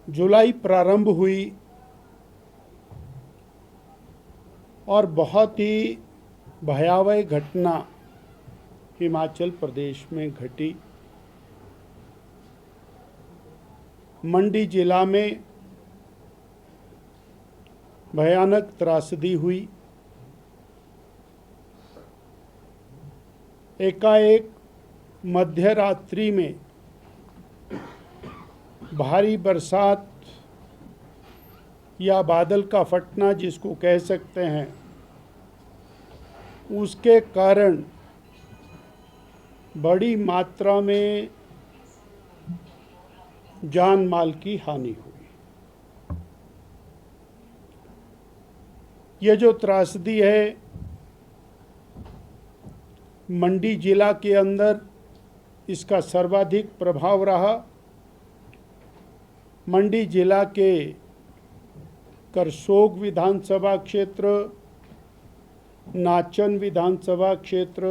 जुलाई प्रारंभ हुई और बहुत ही भयावह घटना हिमाचल प्रदेश में घटी। मंडी जिला में भयानक त्रासदी हुई। एकाएक मध्य रात्रि में भारी बरसात या बादल का फटना जिसको कह सकते हैं, उसके कारण बड़ी मात्रा में जान माल की हानि हुई। ये जो त्रासदी है मंडी जिला के अंदर, इसका सर्वाधिक प्रभाव रहा मंडी जिला के करसोग विधानसभा क्षेत्र, नाचन विधानसभा क्षेत्र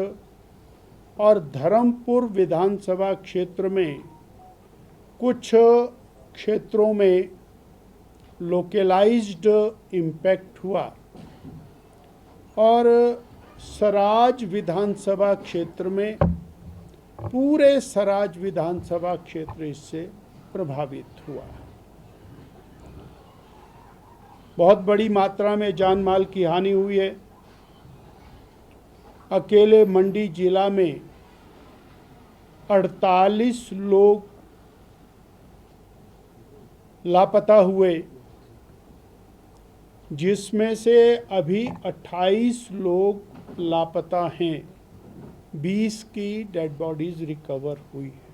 और धर्मपुर विधानसभा क्षेत्र में कुछ क्षेत्रों में लोकलाइज्ड इम्पैक्ट हुआ और सराज विधानसभा क्षेत्र में पूरे सराज विधानसभा क्षेत्र इससे प्रभावित हुआ। बहुत बड़ी मात्रा में जान माल की हानि हुई है। अकेले मंडी जिला में 48 लोग लापता हुए, जिसमें से अभी 28 लोग लापता हैं। 20 की डेड बॉडीज रिकवर हुई है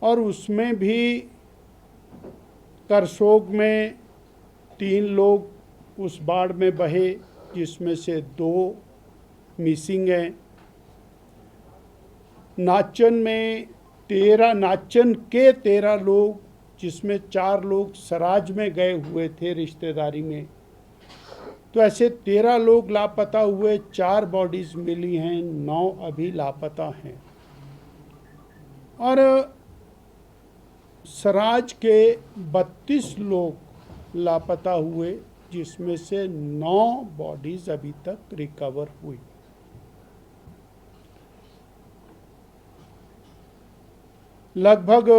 और उसमें भी करसोग में 3 लोग उस बाढ़ में बहे, जिसमें से 2 मिसिंग हैं। नाचन में 13 लोग, जिसमें 4 लोग सराज में गए हुए थे रिश्तेदारी में। तो ऐसे 13 लोग लापता हुए, 4 बॉडीज मिली हैं, 9 अभी लापता हैं। और सराज के 32 लोग लापता हुए, जिसमें से 9 बॉडीज अभी तक रिकवर हुई। लगभग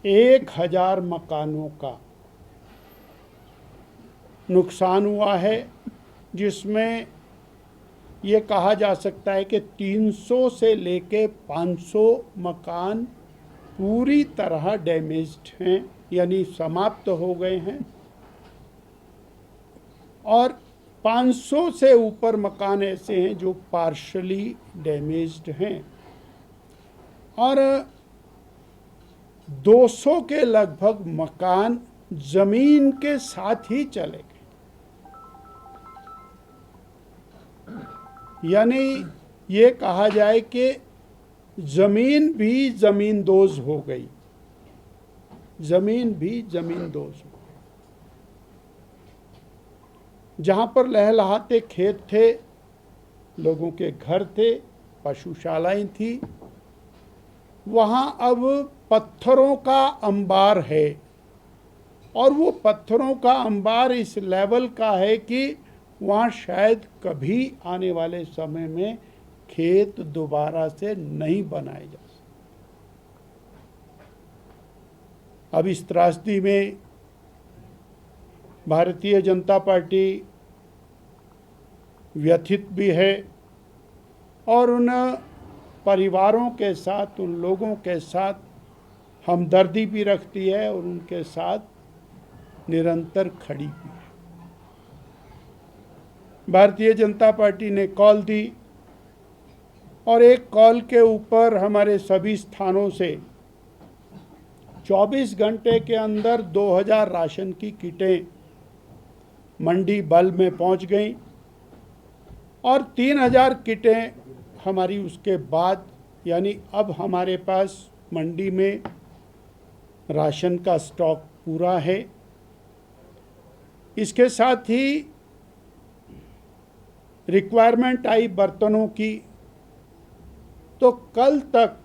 1000 मकानों का नुकसान हुआ है, जिसमें ये कहा जा सकता है कि 300 से लेके 500 मकान पूरी तरह डैमेज्ड हैं, यानी समाप्त हो गए हैं, और 500 से ऊपर मकान ऐसे हैं जो पार्शली डैमेज्ड हैं और 200 के लगभग मकान जमीन के साथ ही चले गए। यानी ये कहा जाए कि जमीन भी जमींदोज हो गई, जमीन भी जमींदोज हो गई। जहाँ पर लहलहाते खेत थे, लोगों के घर थे, पशुशालाएं थी, वहाँ अब पत्थरों का अंबार है और वो पत्थरों का अंबार इस लेवल का है कि वहाँ शायद कभी आने वाले समय में खेत दोबारा से नहीं बनाए जा सकते। अब इस त्रासदी में भारतीय जनता पार्टी व्यथित भी है और उन परिवारों के साथ, उन लोगों के साथ हमदर्दी भी रखती है और उनके साथ निरंतर खड़ी हुई है। भारतीय जनता पार्टी ने कॉल दी और एक कॉल के ऊपर हमारे सभी स्थानों से 24 घंटे के अंदर 2000 राशन की किटें मंडी बल में पहुंच गईं और 3000 किटें हमारी उसके बाद, यानी अब हमारे पास मंडी में राशन का स्टॉक पूरा है। इसके साथ ही रिक्वायरमेंट आई बर्तनों की, तो कल तक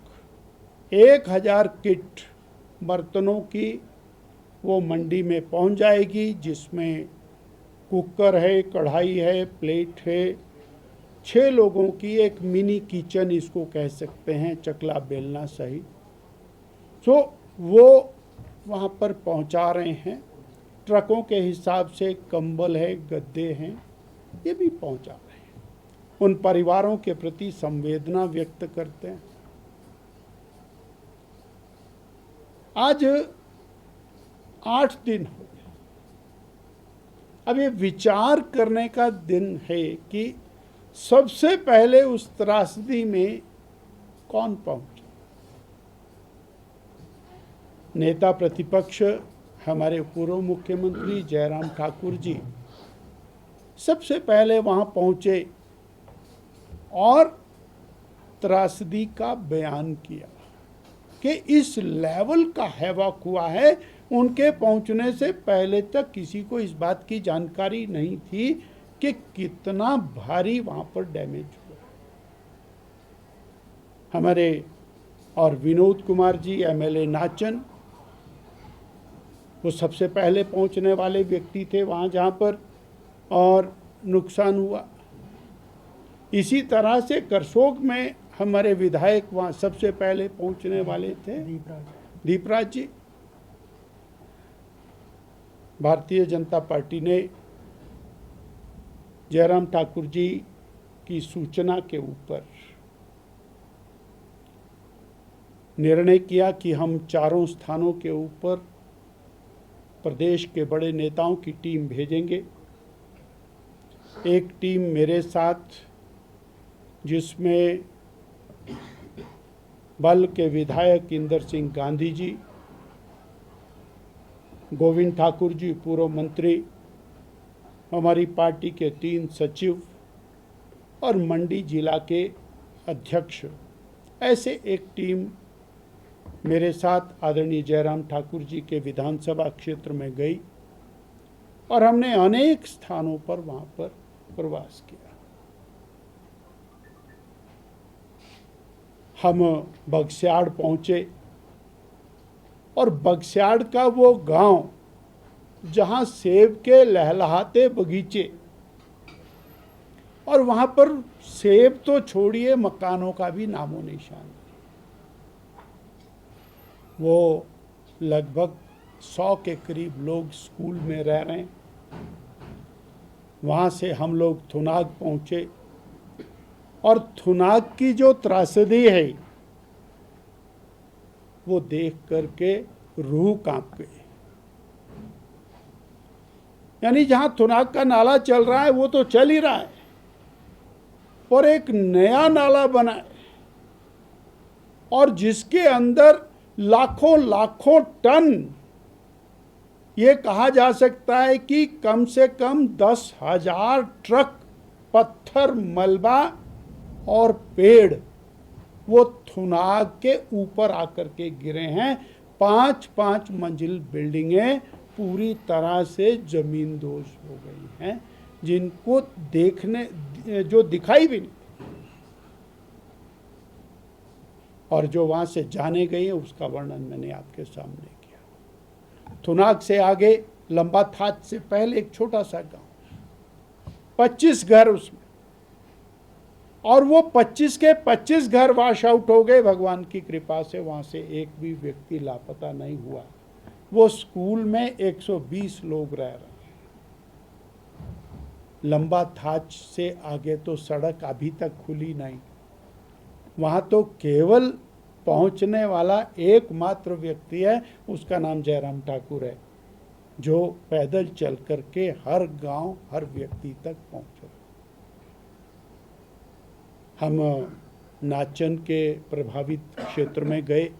1000 किट बर्तनों की वो मंडी में पहुंच जाएगी, जिसमें कुकर है, कढ़ाई है, प्लेट है, 6 लोगों की एक मिनी किचन इसको कह सकते हैं, चकला बेलना सही। सो वो वहाँ पर पहुँचा रहे हैं। ट्रकों के हिसाब से कंबल है, गद्दे हैं, ये भी पहुँचा रहे हैं। उन परिवारों के प्रति संवेदना व्यक्त करते हैं। आज 8 दिन हो गए। अब ये विचार करने का दिन है कि सबसे पहले उस त्रासदी में कौन पहुंचा। नेता प्रतिपक्ष हमारे पूर्व मुख्यमंत्री जयराम ठाकुर जी सबसे पहले वहां पहुंचे और त्रासदी का बयान किया कि इस लेवल का हैवाक हुआ है। उनके पहुंचने से पहले तक किसी को इस बात की जानकारी नहीं थी कि कितना भारी वहां पर डैमेज हुआ। हमारे और विनोद कुमार जी एमएलए नाचन, वो सबसे पहले पहुंचने वाले व्यक्ति थे वहां जहां पर और नुकसान हुआ। इसी तरह से करसोग में हमारे विधायक वहां सबसे पहले पहुंचने वाले थे, दीपराज जी। भारतीय जनता पार्टी ने जयराम ठाकुर जी की सूचना के ऊपर निर्णय किया कि हम 4 स्थानों के ऊपर प्रदेश के बड़े नेताओं की टीम भेजेंगे। एक टीम मेरे साथ, जिसमें बल के विधायक इंदर सिंह गांधी जी, गोविंद ठाकुर जी पूर्व मंत्री, हमारी पार्टी के 3 सचिव और मंडी जिला के अध्यक्ष, ऐसे एक टीम मेरे साथ आदरणीय जयराम ठाकुर जी के विधानसभा क्षेत्र में गई और हमने अनेक स्थानों पर वहां पर प्रवास किया। हम बगस्याड़ पहुंचे और बगस्याड़ का वो गांव जहां सेब के लहलहाते बगीचे, और वहां पर सेब तो छोड़िए मकानों का भी नामो निशान। वो लगभग 100 के करीब लोग स्कूल में रह रहे हैं। वहाँ से हम लोग थुनाग पहुँचे और थुनाग की जो त्रासदी है वो देख करके रूह कांप गई। यानी जहाँ थुनाग का नाला चल रहा है वो तो चल ही रहा है, और एक नया नाला बना है और जिसके अंदर लाखों लाखों टन, ये कहा जा सकता है कि कम से कम 10,000 ट्रक पत्थर, मलबा और पेड़ वो थुनाग के ऊपर आकर के गिरे हैं। 5-5 मंजिल बिल्डिंगें पूरी तरह से जमींदोज हो गई हैं, जिनको देखने जो दिखाई भी नहीं, और जो वहाँ से जाने गए हैं उसका वर्णन मैंने आपके सामने किया। थुनाग से आगे लंबा थाच से पहले एक छोटा सा गांव, 25 घर उसमें, और वो 25 के 25 घर वॉश आउट हो गए। भगवान की कृपा से वहाँ से एक भी व्यक्ति लापता नहीं हुआ। वो स्कूल में 120 लोग रह रहे हैं। लंबा थाच से आगे तो सड़क अभी तक खुली नहीं। वहाँ तो केवल पहुँचने वाला एकमात्र व्यक्ति है, उसका नाम जयराम ठाकुर है, जो पैदल चल करके हर गांव, हर व्यक्ति तक पहुँचे। हम नाचन के प्रभावित क्षेत्र में गए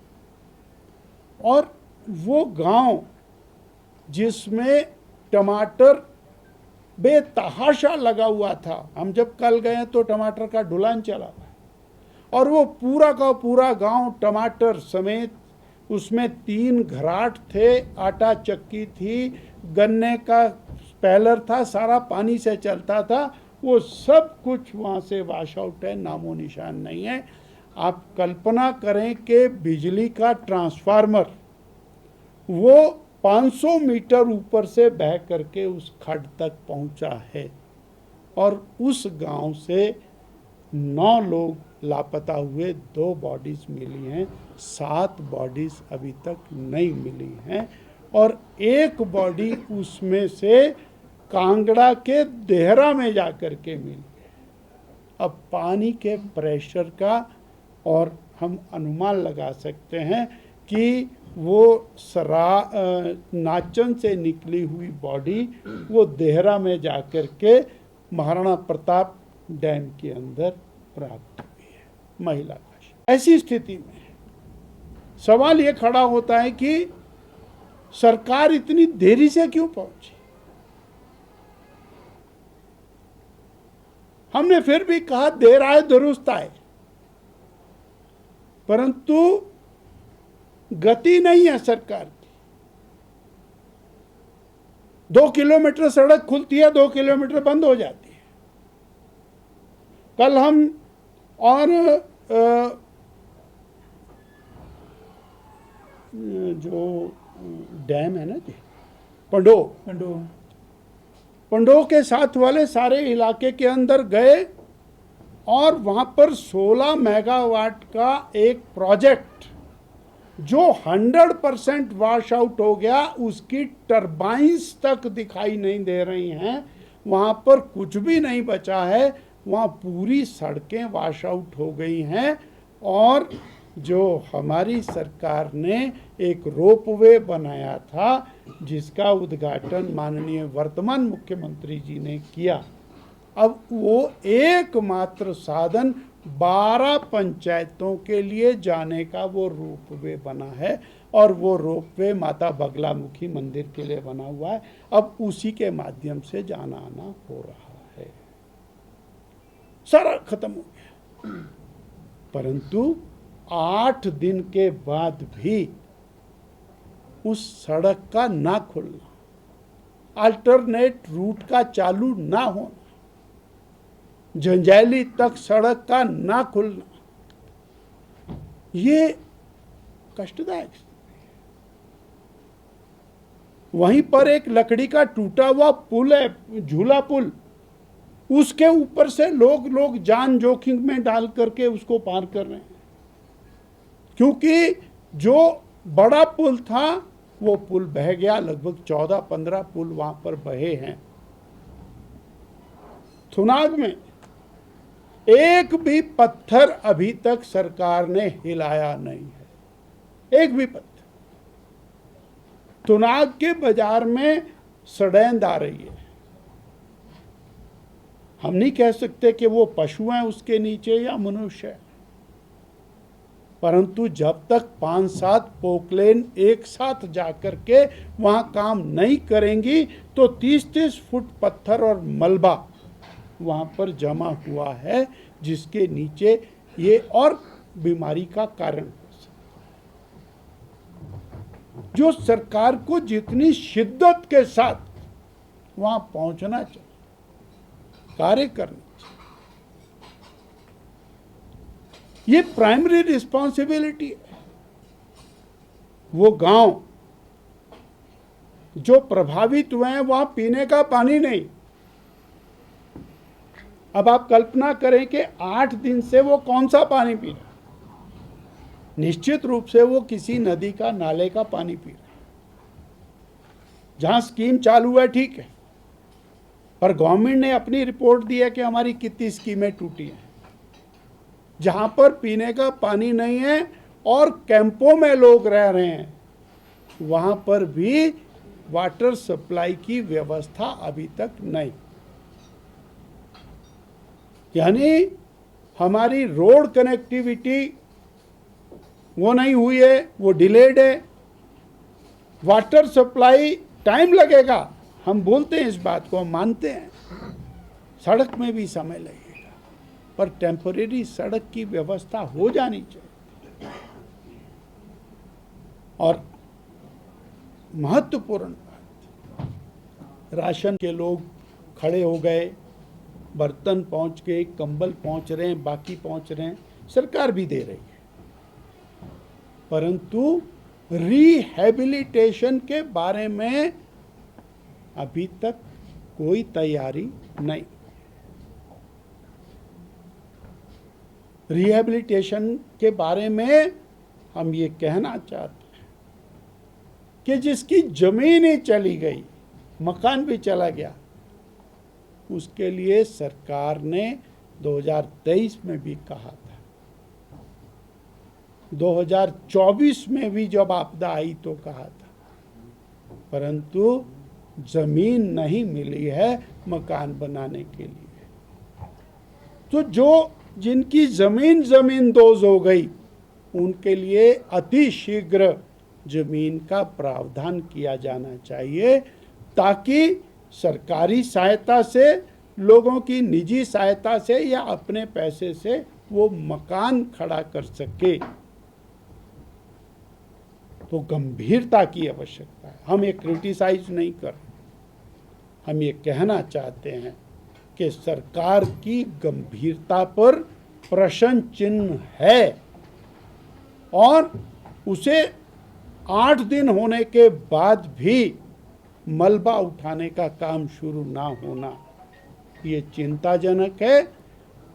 और वो गांव जिसमें टमाटर बेतहाशा लगा हुआ था, हम जब कल गए तो टमाटर का ढुलान चला था, और वो पूरा का पूरा गांव टमाटर समेत, उसमें 3 घराट थे, आटा चक्की थी, गन्ने का पैलर था, सारा पानी से चलता था, वो सब कुछ वहाँ से वॉश आउट है, नामो निशान नहीं है। आप कल्पना करें कि बिजली का ट्रांसफार्मर वो 500 मीटर ऊपर से बह करके उस खड्ड तक पहुंचा है और उस गांव से 9 लोग लापता हुए, 2 बॉडीज मिली हैं, 7 बॉडीज अभी तक नहीं मिली हैं और एक बॉडी उसमें से कांगड़ा के देहरा में जाकर के मिली है। अब पानी के प्रेशर का और हम अनुमान लगा सकते हैं कि वो नाचन से निकली हुई बॉडी वो देहरा में जाकर के महाराणा प्रताप डैम के अंदर प्राप्त हुई है, महिला लाश। ऐसी स्थिति में सवाल ये खड़ा होता है कि सरकार इतनी देरी से क्यों पहुंची। हमने फिर भी कहा देर आए दुरुस्त आए, परंतु गति नहीं है सरकार की। 2 किलोमीटर सड़क खुलती है, 2 किलोमीटर बंद हो जाती है। कल हम और जो डैम है ना जी, पंडो के साथ वाले सारे इलाके के अंदर गए और वहां पर 16 मेगावाट का एक प्रोजेक्ट जो 100% वॉश आउट हो गया, उसकी टरबाइंस तक दिखाई नहीं दे रही हैं, वहां पर कुछ भी नहीं बचा है, वहां पूरी सड़कें वॉश आउट हो गई हैं। और जो हमारी सरकार ने एक रोपवे बनाया था जिसका उद्घाटन माननीय वर्तमान मुख्यमंत्री जी ने किया, अब वो एकमात्र साधन 12 पंचायतों के लिए जाने का वो रोपवे बना है और वो रोपवे माता बगलामुखी मंदिर के लिए बना हुआ है। अब उसी के माध्यम से जाना आना हो रहा है। सारा खत्म हो गया, परंतु 8 दिन के बाद भी उस सड़क का ना खुलना, अल्टरनेट रूट का चालू ना होना, जंजैली तक सड़क का ना खुलना, ये कष्टदायक। वहीं पर एक लकड़ी का टूटा हुआ पुल है, झूला पुल, उसके ऊपर से लोग जान जोखिम में डाल करके उसको पार कर रहे हैं, क्योंकि जो बड़ा पुल था वो पुल बह गया। लगभग 14-15 पुल वहां पर बहे हैं। थुनाग में एक भी पत्थर अभी तक सरकार ने हिलाया नहीं है, एक भी पत्थर। थुनाग के बाजार में सड़ेंद आ रही है। हम नहीं कह सकते कि वो पशु हैं उसके नीचे या मनुष्य है, परंतु जब तक 5-7 पोकलेन एक साथ जाकर के वहां काम नहीं करेंगी तो 30-30 फुट पत्थर और मलबा वहां पर जमा हुआ है, जिसके नीचे ये और बीमारी का कारण हो सकता है। जो सरकार को जितनी शिद्दत के साथ वहां पहुंचना चाहिए, कार्य करना चाहिए, ये प्राइमरी रिस्पॉन्सिबिलिटी है। वो गांव जो प्रभावित हुए हैं वहां पीने का पानी नहीं। अब आप कल्पना करें कि 8 दिन से वो कौन सा पानी पी रहा है। निश्चित रूप से वो किसी नदी का, नाले का पानी पी रहा है। जहां स्कीम चालू है ठीक है, पर गवर्नमेंट ने अपनी रिपोर्ट दी है कि हमारी कितनी स्कीमें टूटी हैं। जहां पर पीने का पानी नहीं है और कैंपों में लोग रह रहे हैं, वहां पर भी वाटर सप्लाई की व्यवस्था अभी तक नहीं। यानी हमारी रोड कनेक्टिविटी वो नहीं हुई है, वो डिलेड है। वाटर सप्लाई टाइम लगेगा, हम बोलते हैं इस बात को, हम मानते हैं, सड़क में भी समय लगेगा, पर टेम्परेरी सड़क की व्यवस्था हो जानी चाहिए। और महत्वपूर्ण बात, राशन के लोग खड़े हो गए, बर्तन पहुंच गए, कंबल पहुंच रहे हैं, बाकी पहुंच रहे हैं, सरकार भी दे रही है, परंतु रिहैबिलिटेशन के बारे में अभी तक कोई तैयारी नहीं। रिहैबिलिटेशन के बारे में हम ये कहना चाहते हैं कि जिसकी जमीन ही चली गई, मकान भी चला गया, उसके लिए सरकार ने 2023 में भी कहा था, 2024 में भी जब आपदा आई तो कहा था, परंतु जमीन नहीं मिली है मकान बनाने के लिए। तो जो जिनकी जमीन दोज हो गई, उनके लिए अति शीघ्र जमीन का प्रावधान किया जाना चाहिए, ताकि सरकारी सहायता से, लोगों की निजी सहायता से या अपने पैसे से वो मकान खड़ा कर सके। तो गंभीरता की आवश्यकता है। हम ये क्रिटिसाइज नहीं कर, हम ये कहना चाहते हैं कि सरकार की गंभीरता पर प्रश्न चिन्ह है, और उसे 8 दिन होने के बाद भी मलबा उठाने का काम शुरू ना होना, ये चिंताजनक है।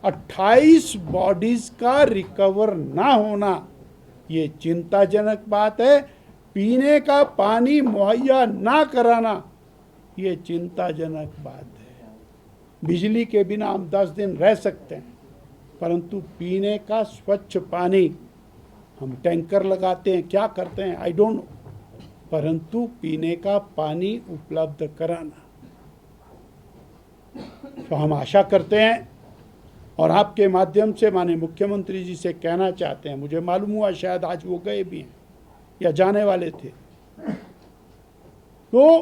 28 बॉडीज का रिकवर ना होना, ये चिंताजनक बात है। पीने का पानी मुहैया ना कराना, ये चिंताजनक बात है। बिजली के बिना हम 10 दिन रह सकते हैं, परंतु पीने का स्वच्छ पानी, हम टैंकर लगाते हैं, क्या करते हैं आई डोंट नो, परंतु पीने का पानी उपलब्ध कराना। तो हम आशा करते हैं और आपके माध्यम से माननीय मुख्यमंत्री जी से कहना चाहते हैं, मुझे मालूम हुआ शायद आज वो गए भी हैं या जाने वाले थे, तो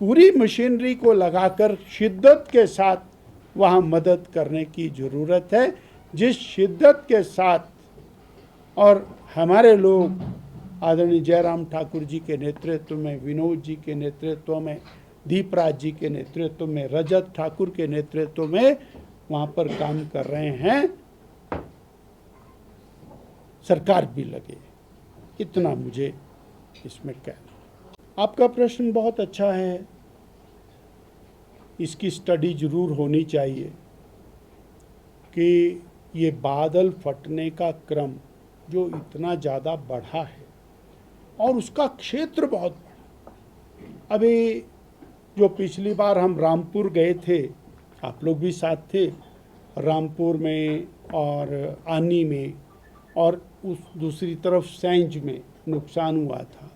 पूरी मशीनरी को लगाकर शिद्दत के साथ वहाँ मदद करने की ज़रूरत है। जिस शिद्दत के साथ और हमारे लोग आदरणीय जयराम ठाकुर जी के नेतृत्व में, विनोद जी के नेतृत्व में, दीपराज जी के नेतृत्व में, रजत ठाकुर के नेतृत्व में वहाँ पर काम कर रहे हैं, सरकार भी लगे, इतना मुझे इसमें कहना। आपका प्रश्न बहुत अच्छा है, इसकी स्टडी जरूर होनी चाहिए कि ये बादल फटने का क्रम जो इतना ज़्यादा बढ़ा है और उसका क्षेत्र बहुत बड़ा। अभी जो पिछली बार हम रामपुर गए थे, आप लोग भी साथ थे, रामपुर में और आनी में और उस दूसरी तरफ सैंज में नुकसान हुआ था।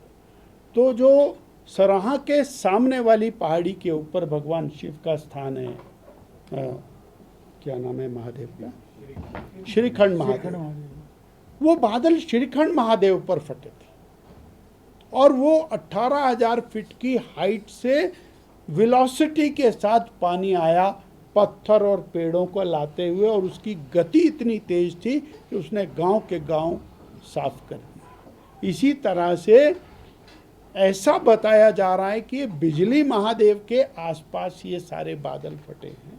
तो जो सराहा के सामने वाली पहाड़ी के ऊपर भगवान शिव का स्थान है, क्या नाम है महादेव का, श्रीखंड महादेव, वो बादल श्रीखंड महादेव पर फटे थे और वो 18,000 फीट की हाइट से वेलोसिटी के साथ पानी आया, पत्थर और पेड़ों को लाते हुए, और उसकी गति इतनी तेज थी कि उसने गांव के गांव साफ कर दिए। इसी तरह से ऐसा बताया जा रहा है कि बिजली महादेव के आसपास ये सारे बादल फटे हैं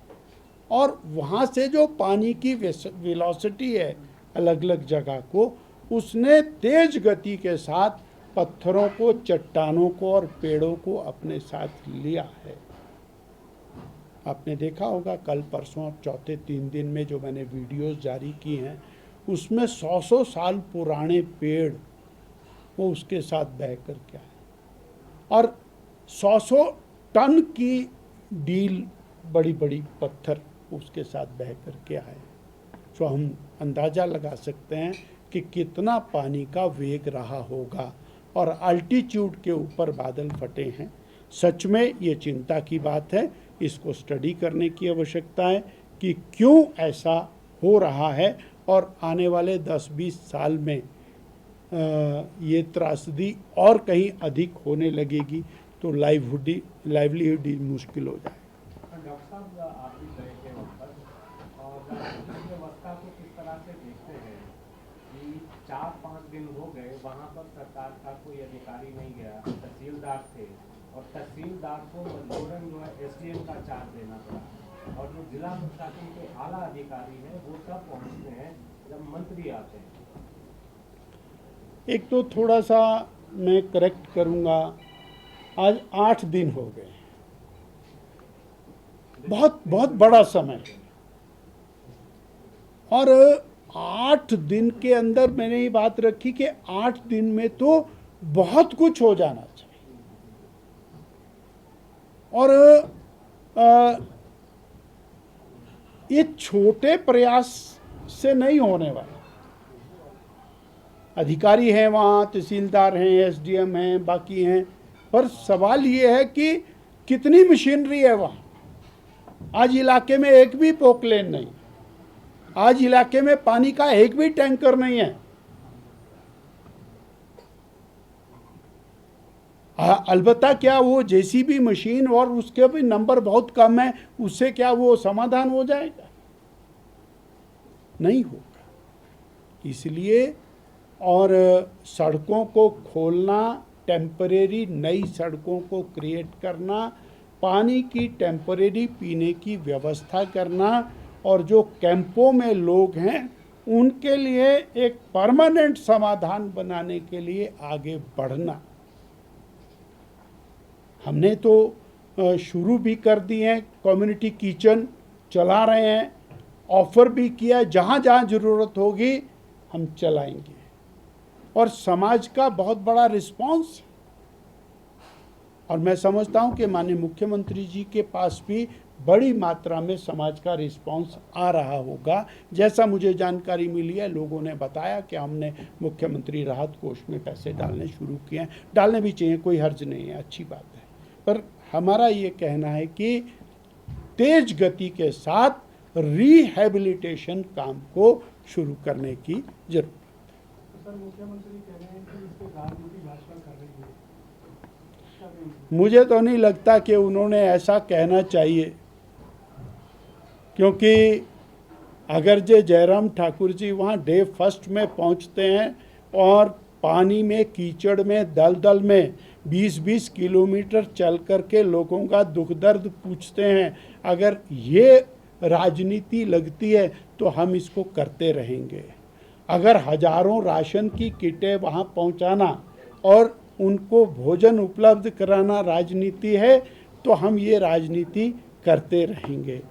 और वहाँ से जो पानी की वेलोसिटी है अलग अलग जगह को, उसने तेज गति के साथ पत्थरों को, चट्टानों को और पेड़ों को अपने साथ लिया है। आपने देखा होगा कल परसों चौथे 3 दिन में जो मैंने वीडियोस जारी की हैं, उसमें 100 साल पुराने पेड़ वो उसके साथ बह कर के आए और 100 टन की डील, बड़ी बड़ी पत्थर उसके साथ बह कर के आए। तो हम अंदाज़ा लगा सकते हैं कि कितना पानी का वेग रहा होगा और अल्टीट्यूड के ऊपर बादल फटे हैं। सच में ये चिंता की बात है, इसको स्टडी करने की आवश्यकता है कि क्यों ऐसा हो रहा है और आने वाले 10-20 साल में ये त्रासदी और कहीं अधिक होने लगेगी तो लाइवलीहुड मुश्किल हो जाए। डॉक्टर साहब, आप भी गए थे वहाँ पर और व्यवस्था को किस तरह से देखते हैं कि 4-5 दिन हो गए वहाँ पर सरकार का कोई अधिकारी नहीं गया, तहसीलदार थे और तहसीलदार को मजबूरन जो है SDM का चार्ज देना पड़ा और जो जिला प्रशासन के आला अधिकारी हैं वो सब पहुँचते हैं जब मंत्री आते हैं। एक तो थोड़ा सा मैं करेक्ट करूंगा, आज 8 दिन हो गए, बहुत बहुत बड़ा समय। और 8 दिन के अंदर मैंने ये बात रखी कि 8 दिन में तो बहुत कुछ हो जाना चाहिए। और ये छोटे प्रयास से नहीं होने वाला। अधिकारी हैं वहाँ, तहसीलदार हैं, एसडीएम हैं, बाकी हैं, पर सवाल ये है कि कितनी मशीनरी है वहाँ। आज इलाके में एक भी पोकलेन नहीं, आज इलाके में पानी का एक भी टैंकर नहीं है। अलबत्ता क्या वो जेसीबी मशीन और उसके भी नंबर बहुत कम है, उससे क्या वो समाधान हो जाएगा? नहीं होगा। इसलिए और सड़कों को खोलना, टेम्परेरी नई सड़कों को क्रिएट करना, पानी की टेम्परेरी पीने की व्यवस्था करना, और जो कैंपों में लोग हैं उनके लिए एक परमानेंट समाधान बनाने के लिए आगे बढ़ना। हमने तो शुरू भी कर दिए हैं, कम्युनिटी किचन चला रहे हैं, ऑफर भी किया, जहाँ जहाँ ज़रूरत होगी हम चलाएंगे। और समाज का बहुत बड़ा रिस्पांस, और मैं समझता हूँ कि माननीय मुख्यमंत्री जी के पास भी बड़ी मात्रा में समाज का रिस्पांस आ रहा होगा। जैसा मुझे जानकारी मिली है, लोगों ने बताया कि हमने मुख्यमंत्री राहत कोष में पैसे डालने शुरू किए हैं। डालने भी चाहिए, कोई हर्ज नहीं है, अच्छी बात है। पर हमारा ये कहना है कि तेज गति के साथ रिहैबिलिटेशन काम को शुरू करने की जरूरत है। सर, मुख्यमंत्री कह रहे हैं कि इसके राजनीति भाषण कर रही है। मुझे तो नहीं लगता कि उन्होंने ऐसा कहना चाहिए, क्योंकि अगर जयराम ठाकुर जी वहाँ डे फर्स्ट में पहुँचते हैं और पानी में, कीचड़ में, दलदल में 20-20 किलोमीटर चल करके लोगों का दुख दर्द पूछते हैं, अगर ये राजनीति लगती है तो हम इसको करते रहेंगे। अगर हजारों राशन की किटें वहाँ पहुँचाना और उनको भोजन उपलब्ध कराना राजनीति है तो हम ये राजनीति करते रहेंगे।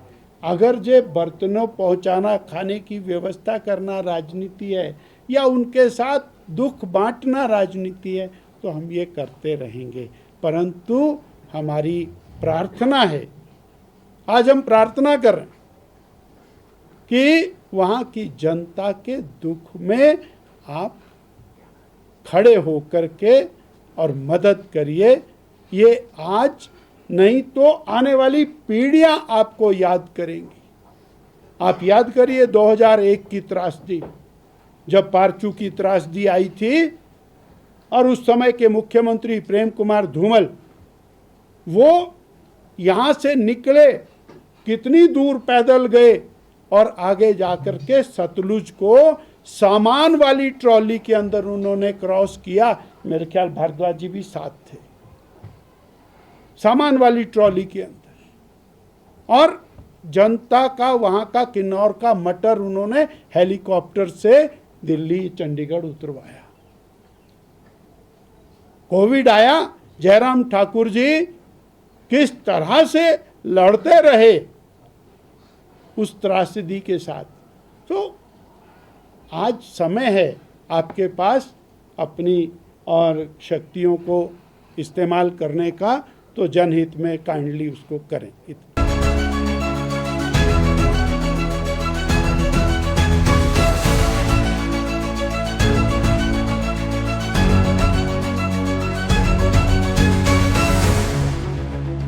अगर जे बर्तनों पहुँचाना, खाने की व्यवस्था करना राजनीति है, या उनके साथ दुख बांटना राजनीति है, तो हम ये करते रहेंगे। परंतु हमारी प्रार्थना है, आज हम प्रार्थना कर रहे हैं कि वहाँ की जनता के दुख में आप खड़े होकर के और मदद करिए। ये आज नहीं तो आने वाली पीढ़ियां आपको याद करेंगी। आप याद करिए 2001 की त्रासदी, जब पारचू की त्रासदी आई थी, और उस समय के मुख्यमंत्री प्रेम कुमार धूमल, वो यहाँ से निकले, कितनी दूर पैदल गए और आगे जाकर के सतलुज को सामान वाली ट्रॉली के अंदर उन्होंने क्रॉस किया। मेरे ख्याल भारद्वाज जी भी साथ थे, सामान वाली ट्रॉली के अंदर। और जनता का, वहाँ का किन्नौर का मटर उन्होंने हेलीकॉप्टर से दिल्ली, चंडीगढ़ उतरवाया। कोविड आया, जयराम ठाकुर जी किस तरह से लड़ते रहे उस त्रासदी के साथ। तो आज समय है आपके पास अपनी और शक्तियों को इस्तेमाल करने का, तो जनहित में काइंडली उसको करें।